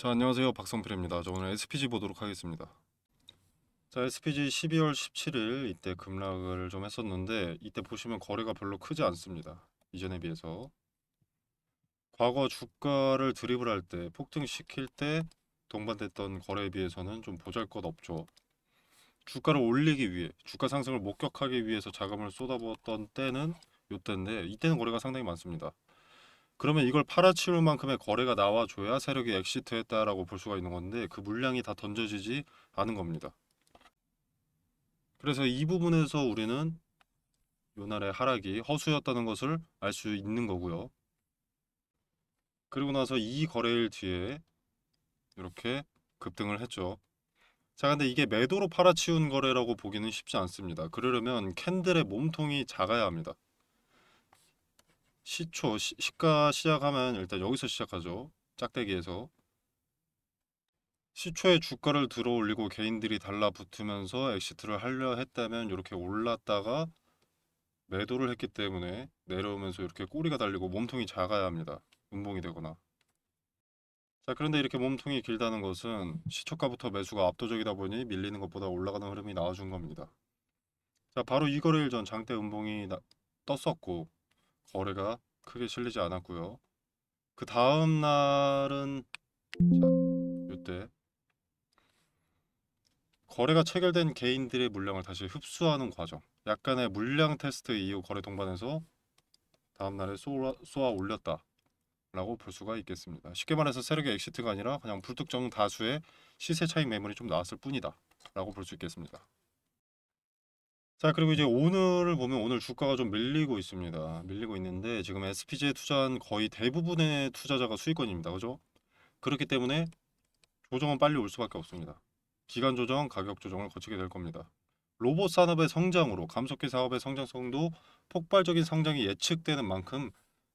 자, 안녕하세요. 박성필입니다. 저 오늘 SPG 보도록 하겠습니다. 자, SPG 12월 17일 이때 급락을 좀 했었는데 이때 보시면 거래가 별로 크지 않습니다. 이전에 비해서. 과거 주가를 드리블할 때, 폭등시킬 때 동반됐던 거래에 비해서는 좀 보잘것없죠. 주가를 올리기 위해, 주가 상승을 목격하기 위해서 자금을 쏟아부었던 때는 요때인데 이때는 거래가 상당히 많습니다. 그러면 이걸 팔아치울 만큼의 거래가 나와줘야 세력이 엑시트했다라고 볼 수가 있는 건데 그 물량이 다 던져지지 않은 겁니다. 그래서 이 부분에서 우리는 요날의 하락이 허수였다는 것을 알 수 있는 거고요. 그리고 나서 이 거래일 뒤에 이렇게 급등을 했죠. 자, 근데 이게 매도로 팔아치운 거래라고 보기는 쉽지 않습니다. 그러려면 캔들의 몸통이 작아야 합니다. 시가 시작하면 일단 여기서 시작하죠. 짝대기에서. 시초에 주가를 들어 올리고 개인들이 달라붙으면서 엑시트를 하려 했다면 이렇게 올랐다가 매도를 했기 때문에 내려오면서 이렇게 꼬리가 달리고 몸통이 작아야 합니다. 음봉이 되거나. 자, 그런데 이렇게 몸통이 길다는 것은 시초가부터 매수가 압도적이다 보니 밀리는 것보다 올라가는 흐름이 나와준 겁니다. 자, 바로 이 거래일 전 장대 음봉이 떴었고 거래가 크게 실리지 않았고요. 그 다음 날은 자, 이때 거래가 체결된 개인들의 물량을 다시 흡수하는 과정. 약간의 물량 테스트 이후 거래 동반해서 다음날에 쏘아 올렸다라고 볼 수가 있겠습니다. 쉽게 말해서 세력의 엑시트가 아니라 그냥 불특정 다수의 시세 차익 매물이 좀 나왔을 뿐이다 라고 볼 수 있겠습니다. 자, 그리고 이제 오늘을 보면 오늘 주가가 좀 밀리고 있습니다. 밀리고 있는데 지금 SPG에 투자한 거의 대부분의 투자자가 수익권입니다. 그죠? 그렇기 때문에 조정은 빨리 올 수밖에 없습니다. 기간 조정, 가격 조정을 거치게 될 겁니다. 로봇 산업의 성장으로 감속기 사업의 성장성도 폭발적인 성장이 예측되는 만큼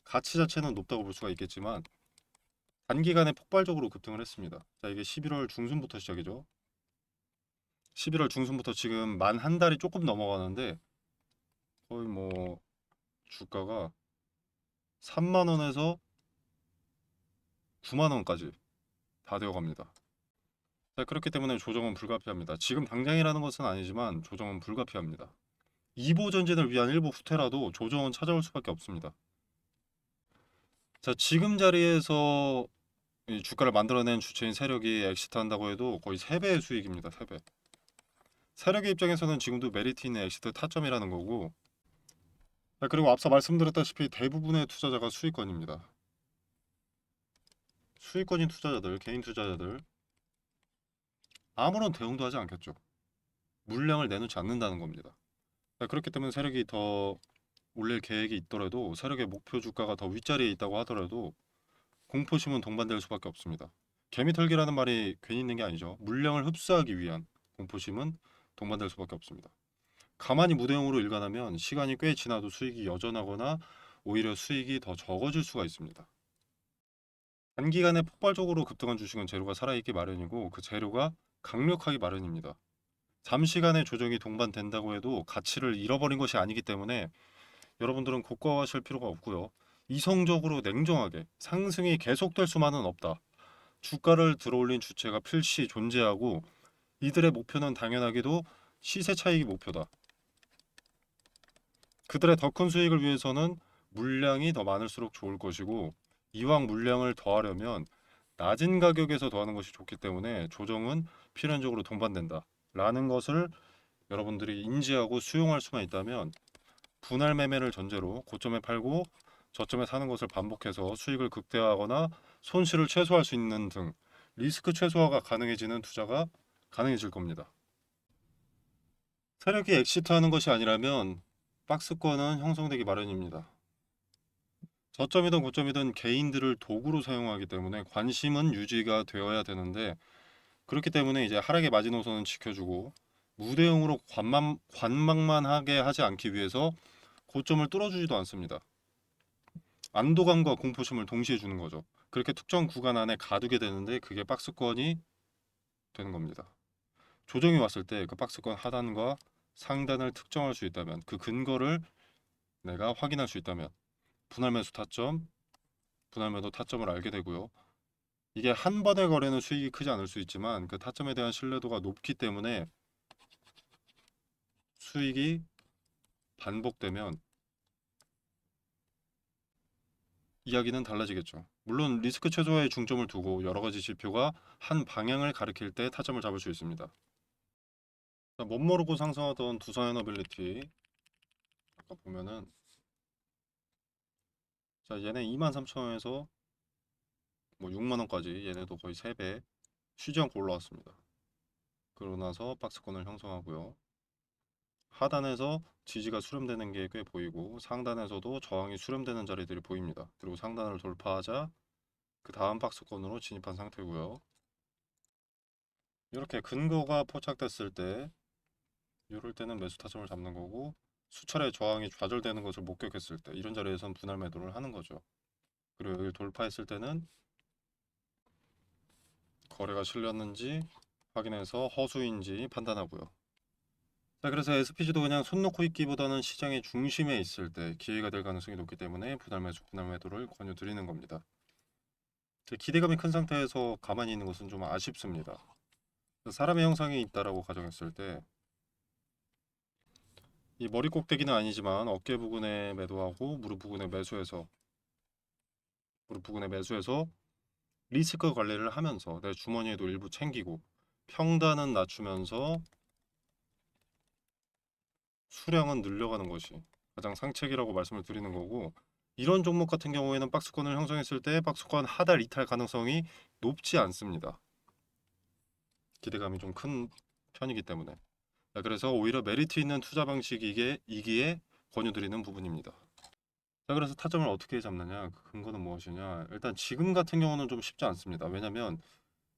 가치 자체는 높다고 볼 수가 있겠지만 단기간에 폭발적으로 급등을 했습니다. 자, 이게 11월 중순부터 시작이죠. 11월 중순부터 지금 만 한 달이 조금 넘어가는데 거의 뭐 주가가 3만 원에서 9만 원까지 다 되어 갑니다. 자, 그렇기 때문에 조정은 불가피합니다. 지금 당장이라는 것은 아니지만 조정은 불가피합니다. 2보 전진을 위한 일부 후퇴라도 조정은 찾아올 수밖에 없습니다. 자, 지금 자리에서 이 주가를 만들어낸 주체인 세력이 엑시트한다고 해도 거의 3배의 수익입니다. 3배. 세력의 입장에서는 지금도 메리트 있는 엑시트 타점이라는 거고. 자, 그리고 앞서 말씀드렸다시피 대부분의 투자자가 수익권입니다. 수익권인 투자자들, 개인 투자자들 아무런 대응도 하지 않겠죠. 물량을 내놓지 않는다는 겁니다. 자, 그렇기 때문에 세력이 더 올릴 계획이 있더라도 세력의 목표 주가가 더 윗자리에 있다고 하더라도 공포심은 동반될 수밖에 없습니다. 개미털기라는 말이 괜히 있는 게 아니죠. 물량을 흡수하기 위한 공포심은 동반될 수밖에 없습니다. 가만히 무대응으로 일관하면 시간이 꽤 지나도 수익이 여전하거나 오히려 수익이 더 적어질 수가 있습니다. 단기간에 폭발적으로 급등한 주식은 재료가 살아있기 마련이고 그 재료가 강력하기 마련입니다. 잠시간의 조정이 동반된다고 해도 가치를 잃어버린 것이 아니기 때문에 여러분들은 고가하실 필요가 없고요. 이성적으로 냉정하게 상승이 계속될 수만은 없다. 주가를 들어올린 주체가 필시 존재하고 이들의 목표는 당연하게도 시세 차익이 목표다. 그들의 더 큰 수익을 위해서는 물량이 더 많을수록 좋을 것이고 이왕 물량을 더하려면 낮은 가격에서 더하는 것이 좋기 때문에 조정은 필연적으로 동반된다. 라는 것을 여러분들이 인지하고 수용할 수만 있다면 분할 매매를 전제로 고점에 팔고 저점에 사는 것을 반복해서 수익을 극대화하거나 손실을 최소화할 수 있는 등 리스크 최소화가 가능해지는 투자가 가능해질 겁니다. 세력이 엑시트하는 것이 아니라면 박스권은 형성되기 마련입니다. 저점이든 고점이든 개인들을 도구로 사용하기 때문에 관심은 유지가 되어야 되는데 그렇기 때문에 이제 하락의 마지노선은 지켜주고 무대응으로 관망만 하게 하지 않기 위해서 고점을 뚫어주지도 않습니다. 안도감과 공포심을 동시에 주는 거죠. 그렇게 특정 구간 안에 가두게 되는데 그게 박스권이 되는 겁니다. 조정이 왔을 때 그 박스권 하단과 상단을 특정할 수 있다면 그 근거를 내가 확인할 수 있다면 분할 매수 타점, 분할 매도 타점을 알게 되고요. 이게 한 번의 거래는 수익이 크지 않을 수 있지만 그 타점에 대한 신뢰도가 높기 때문에 수익이 반복되면 이야기는 달라지겠죠. 물론 리스크 최소화에 중점을 두고 여러 가지 지표가 한 방향을 가리킬 때 타점을 잡을 수 있습니다. 자, 못 모르고 상승하던 두산 에너빌리티 아까 보면은 자 얘네 23,000원에서 뭐 6만 원까지 얘네도 거의 3배 쉬지 않고 올라왔습니다. 그러고 나서 박스권을 형성하고요. 하단에서 지지가 수렴되는 게 꽤 보이고 상단에서도 저항이 수렴되는 자리들이 보입니다. 그리고 상단을 돌파하자 그 다음 박스권으로 진입한 상태고요. 이렇게 근거가 포착됐을 때 이럴 때는 매수 타점을 잡는 거고 수차례 저항이 좌절되는 것을 목격했을 때 이런 자리에선 분할 매도를 하는 거죠. 그리고 여기를 돌파했을 때는 거래가 실렸는지 확인해서 허수인지 판단하고요. 자, 그래서 SPG도 그냥 손 놓고 있기보다는 시장의 중심에 있을 때 기회가 될 가능성이 높기 때문에 분할 매수, 분할 매도를 권유드리는 겁니다. 기대감이 큰 상태에서 가만히 있는 것은 좀 아쉽습니다. 사람의 형상이 있다라고 가정했을 때 이 머리 꼭대기는 아니지만 어깨 부근에 매도하고 무릎 부근에 매수해서 리스크 관리를 하면서 내 주머니에도 일부 챙기고 평단은 낮추면서 수량은 늘려가는 것이 가장 상책이라고 말씀을 드리는 거고 이런 종목 같은 경우에는 박스권을 형성했을 때 박스권 하달 이탈 가능성이 높지 않습니다. 기대감이 좀 큰 편이기 때문에 그래서 오히려 메리트 있는 투자 방식이기에 권유드리는 부분입니다. 자, 그래서 타점을 어떻게 잡느냐 그 근거는 무엇이냐 일단 지금 같은 경우는 좀 쉽지 않습니다. 왜냐면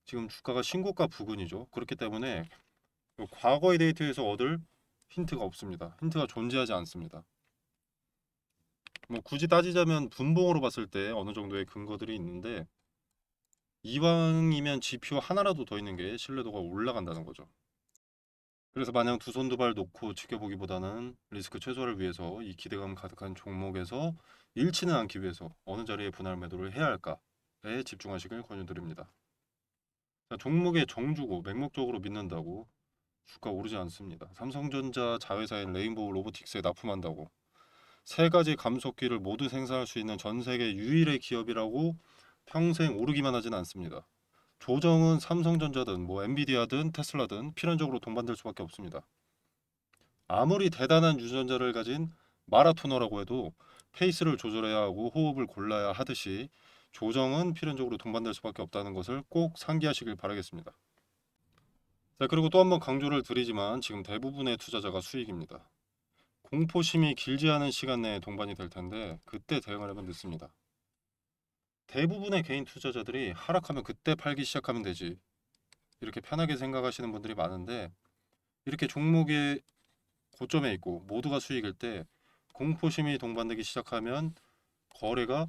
지금 주가가 신고가 부근이죠. 그렇기 때문에 과거의 데이터에서 얻을 힌트가 없습니다. 힌트가 존재하지 않습니다. 뭐 굳이 따지자면 분봉으로 봤을 때 어느 정도의 근거들이 있는데 이왕이면 지표 하나라도 더 있는 게 신뢰도가 올라간다는 거죠. 그래서 마냥 두 손 두 발 놓고 지켜보기보다는 리스크 최소화를 위해서 이 기대감 가득한 종목에서 잃지는 않기 위해서 어느 자리에 분할 매도를 해야 할까에 집중하시길 권유드립니다. 자, 종목에 정주고 맹목적으로 믿는다고 주가 오르지 않습니다. 삼성전자 자회사인 레인보우 로보틱스에 납품한다고 세 가지 감속기를 모두 생산할 수 있는 전 세계 유일의 기업이라고 평생 오르기만 하진 않습니다. 조정은 삼성전자든 뭐 엔비디아든 테슬라든 필연적으로 동반될 수밖에 없습니다. 아무리 대단한 유전자를 가진 마라토너라고 해도 페이스를 조절해야 하고 호흡을 골라야 하듯이 조정은 필연적으로 동반될 수밖에 없다는 것을 꼭 상기하시길 바라겠습니다. 자, 그리고 또 한번 강조를 드리지만 지금 대부분의 투자자가 수익입니다. 공포심이 길지 않은 시간 내에 동반이 될 텐데 그때 대응을 하면 늦습니다. 대부분의 개인 투자자들이 하락하면 그때 팔기 시작하면 되지 이렇게 편하게 생각하시는 분들이 많은데 이렇게 종목의 고점에 있고 모두가 수익일 때 공포심이 동반되기 시작하면 거래가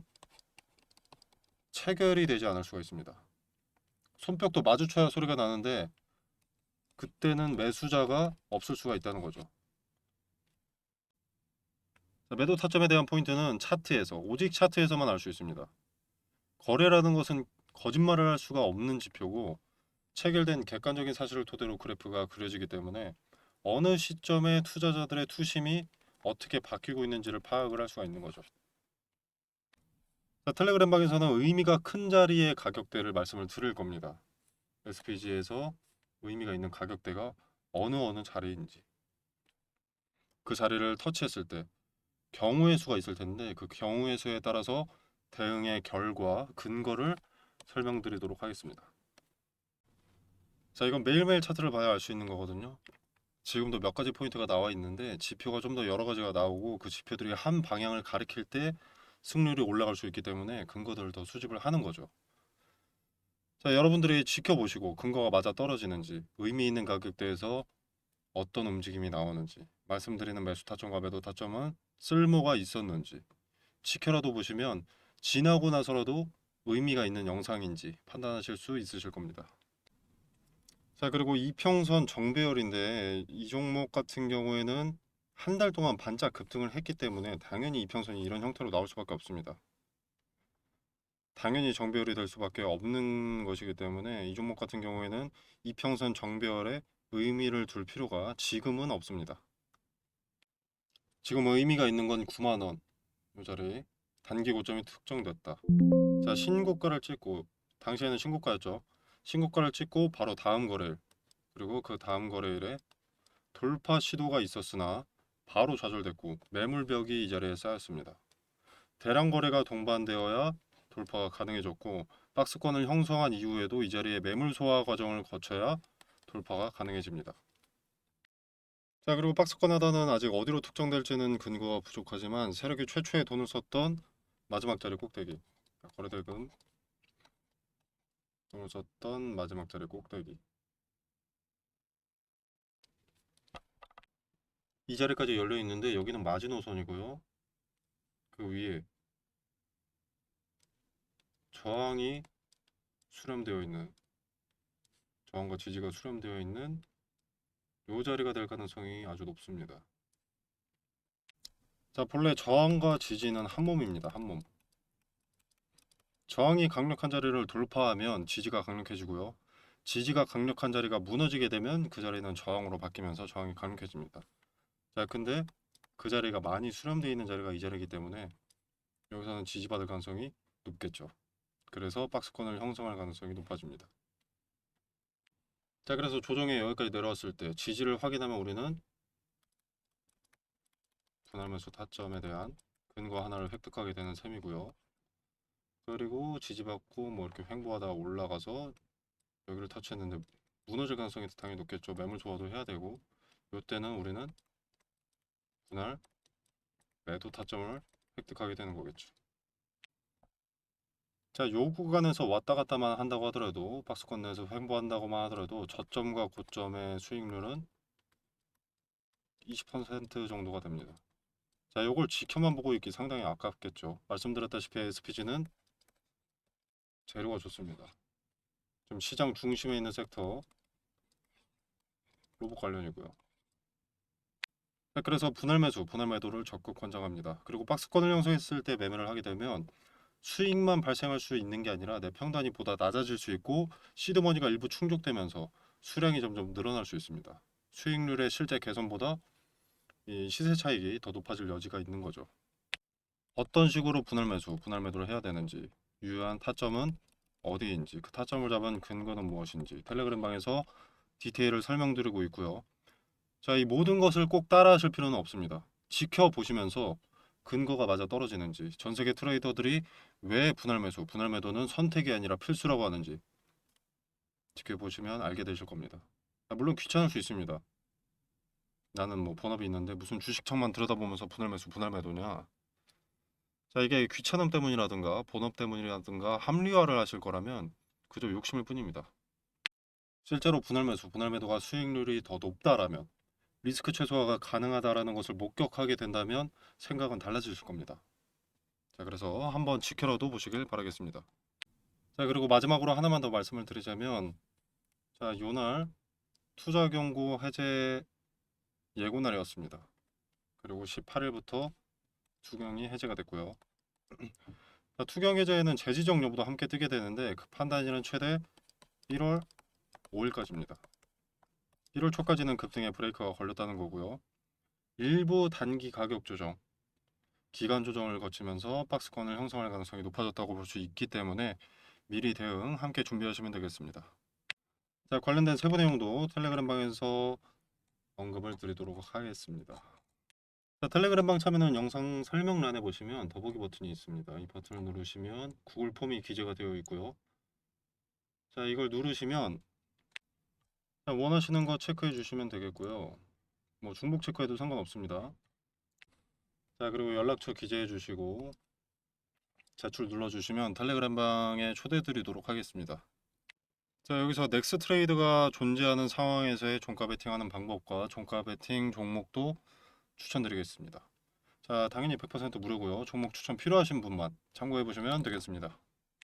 체결이 되지 않을 수가 있습니다. 손뼉도 마주쳐야 소리가 나는데 그때는 매수자가 없을 수가 있다는 거죠. 매도 타점에 대한 포인트는 차트에서 오직 차트에서만 알 수 있습니다. 거래라는 것은 거짓말을 할 수가 없는 지표고 체결된 객관적인 사실을 토대로 그래프가 그려지기 때문에 어느 시점에 투자자들의 투심이 어떻게 바뀌고 있는지를 파악을 할 수가 있는 거죠. 자, 텔레그램 방에서는 의미가 큰 자리의 가격대를 말씀을 드릴 겁니다. SPG에서 의미가 있는 가격대가 어느 자리인지 그 자리를 터치했을 때 경우의 수가 있을 텐데 그 경우의 수에 따라서 대응의 결과, 근거를 설명드리도록 하겠습니다. 자, 이건 매일매일 차트를 봐야 알 수 있는 거거든요. 지금도 몇 가지 포인트가 나와 있는데 지표가 좀 더 여러 가지가 나오고 그 지표들이 한 방향을 가리킬 때 승률이 올라갈 수 있기 때문에 근거들을 더 수집을 하는 거죠. 자, 여러분들이 지켜보시고 근거가 맞아 떨어지는지 의미 있는 가격대에서 어떤 움직임이 나오는지 말씀드리는 매수 타점과 매도 타점은 쓸모가 있었는지 지켜라도 보시면 지나고 나서라도 의미가 있는 영상인지 판단하실 수 있으실 겁니다. 자, 그리고 이평선 정배열인데 이 종목 같은 경우에는 한 달 동안 반짝 급등을 했기 때문에 당연히 이평선이 이런 형태로 나올 수밖에 없습니다. 당연히 정배열이 될 수밖에 없는 것이기 때문에 이 종목 같은 경우에는 이평선 정배열에 의미를 둘 필요가 지금은 없습니다. 지금 의미가 있는 건 9만 원. 이 자리 단기 고점이 특정됐다. 자, 신고가를 찍고 당시에는 신고가였죠. 신고가를 찍고 바로 다음 거래일 그리고 그 다음 거래일에 돌파 시도가 있었으나 바로 좌절됐고 매물벽이 이 자리에 쌓였습니다. 대량 거래가 동반되어야 돌파가 가능해졌고 박스권을 형성한 이후에도 이 자리에 매물 소화 과정을 거쳐야 돌파가 가능해집니다. 자, 그리고 박스권 하단은 아직 어디로 특정될지는 근거가 부족하지만 세력이 최초에 돈을 썼던 마지막 자리 꼭대기, 거래대금 돈을 썼던 마지막 자리 꼭대기, 이 자리까지 열려 있는데 여기는 마지노선이고요. 그 위에 저항이 수렴되어 있는, 저항과 지지가 수렴되어 있는 이 자리가 될 가능성이 아주 높습니다. 자, 본래 저항과 지지는 한 몸입니다. 한 몸. 저항이 강력한 자리를 돌파하면 지지가 강력해지고요. 지지가 강력한 자리가 무너지게 되면 그 자리는 저항으로 바뀌면서 저항이 강력해집니다. 자, 근데 그 자리가 많이 수렴되어 있는 자리가 이 자리이기 때문에 여기서는 지지받을 가능성이 높겠죠. 그래서 박스권을 형성할 가능성이 높아집니다. 자, 그래서 조정에 여기까지 내려왔을 때 지지를 확인하면 우리는 분할매수 타점에 대한 근거 하나를 획득하게 되는 셈이고요. 그리고 지지받고 뭐 이렇게 횡보하다가 올라가서 여기를 터치했는데 무너질 가능성이 당연히 높겠죠. 매물 소화도 해야 되고 이때는 우리는 분할 매도 타점을 획득하게 되는 거겠죠. 자, 요 구간에서 왔다 갔다만 한다고 하더라도 박스권 내에서 횡보한다고만 하더라도 저점과 고점의 수익률은 20% 정도가 됩니다. 자, 요걸 지켜만 보고 있기 상당히 아깝겠죠. 말씀드렸다시피 SPG는 재료가 좋습니다. 좀 시장 중심에 있는 섹터 로봇 관련이고요. 자, 그래서 분할 매수, 분할 매도를 적극 권장합니다. 그리고 박스권을 형성했을 때 매매를 하게 되면 수익만 발생할 수 있는 게 아니라 내 평단이 보다 낮아질 수 있고 시드머니가 일부 충족되면서 수량이 점점 늘어날 수 있습니다. 수익률의 실제 개선보다 이 시세 차익이 더 높아질 여지가 있는 거죠. 어떤 식으로 분할 매수, 분할 매도를 해야 되는지, 유효한 타점은 어디인지, 그 타점을 잡은 근거는 무엇인지 텔레그램 방에서 디테일을 설명드리고 있고요. 자, 이 모든 것을 꼭 따라 하실 필요는 없습니다. 지켜보시면서 근거가 맞아 떨어지는지, 전 세계 트레이더들이 왜 분할 매수, 분할 매도는 선택이 아니라 필수라고 하는지 지켜보시면 알게 되실 겁니다. 물론 귀찮을 수 있습니다. 나는 뭐 본업이 있는데 무슨 주식창만 들여다보면서 분할 매수, 분할 매도냐. 자, 이게 귀찮음 때문이라든가 본업 때문이라든가 합리화를 하실 거라면 그저 욕심일 뿐입니다. 실제로 분할 매수, 분할 매도가 수익률이 더 높다라면 리스크 최소화가 가능하다라는 것을 목격하게 된다면 생각은 달라지실 겁니다. 자, 그래서 한번 지켜라도 보시길 바라겠습니다. 자, 그리고 마지막으로 하나만 더 말씀을 드리자면 자, 요날 투자 경고 해제 예고 날이었습니다. 그리고 18일부터 투경이 해제가 됐고요. 자, 투경 해제에는 재지정 여부도 함께 뜨게 되는데 그 판단일은 최대 1월 5일까지입니다. 1월 초까지는 급등의 브레이크가 걸렸다는 거고요. 일부 단기 가격 조정, 기간 조정을 거치면서 박스권을 형성할 가능성이 높아졌다고 볼 수 있기 때문에 미리 대응 함께 준비하시면 되겠습니다. 자, 관련된 세부 내용도 텔레그램 방에서 언급을 드리도록 하겠습니다. 자, 텔레그램 방 참여는 영상 설명란에 보시면 더보기 버튼이 있습니다. 이 버튼을 누르시면 구글 폼이 기재가 되어 있고요. 자, 이걸 누르시면 자, 원하시는 거 체크해 주시면 되겠고요. 뭐 중복 체크해도 상관없습니다. 자, 그리고 연락처 기재해 주시고 제출 눌러주시면 텔레그램 방에 초대 드리도록 하겠습니다. 자, 여기서 넥스 트레이드가 존재하는 상황에서의 종가 베팅하는 방법과 종가 베팅 종목도 추천드리겠습니다. 자, 당연히 100% 무료고요. 종목 추천 필요하신 분만 참고해 보시면 되겠습니다.